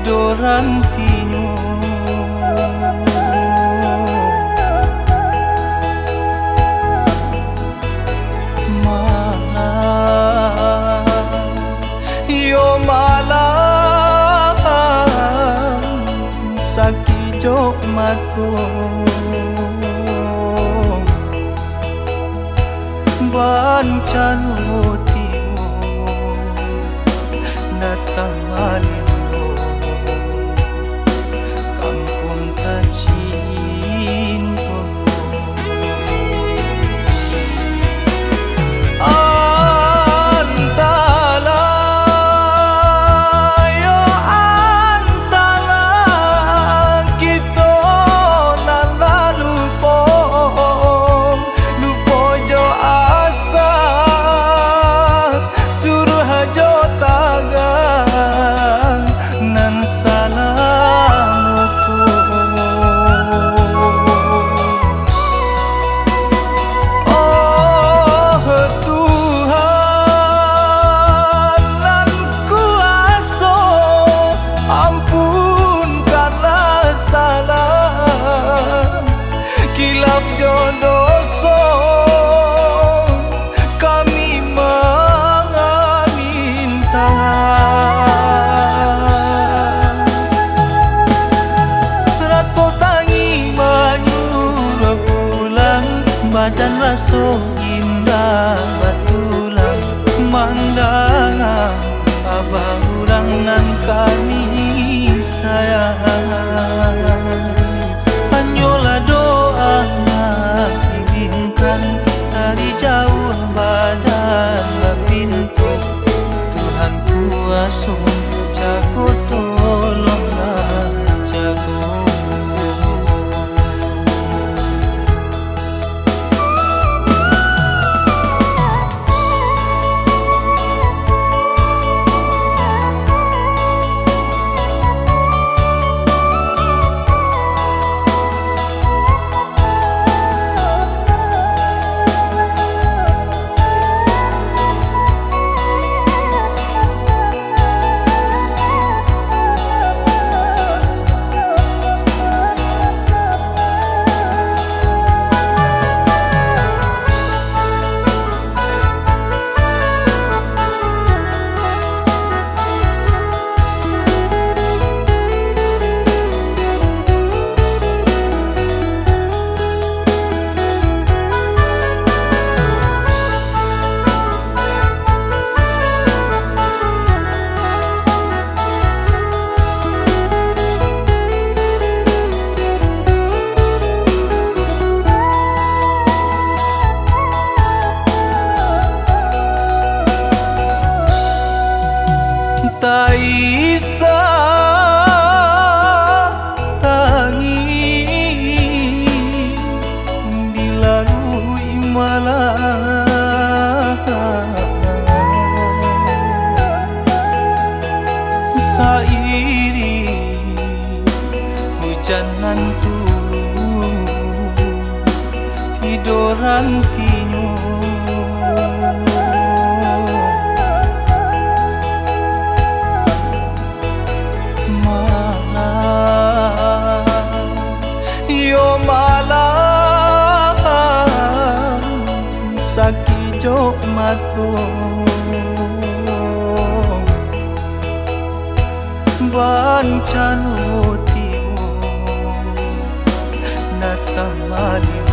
tiduran tinu malam yo malam sakijo matu bancanu timo datang malindo kampung kacinto antala yo antala kita nalalu lupo jo asa suruh jo tagang nan salamuku oh Tuhan nan kuasa ampunkanlah salah kilaf jo dosa kami meminta rato tangi menyuruh pulang badan raso indah batulang mandangan abah urang nan kami sayang hanyola doa inginkan dari jauh badan pintu Tuhan kuasa jago tolonglah jago tak isa tangi dilalui malam sairing hujanan turun tiduran tinu yo malam sakijo matu bancanu timo datang malindo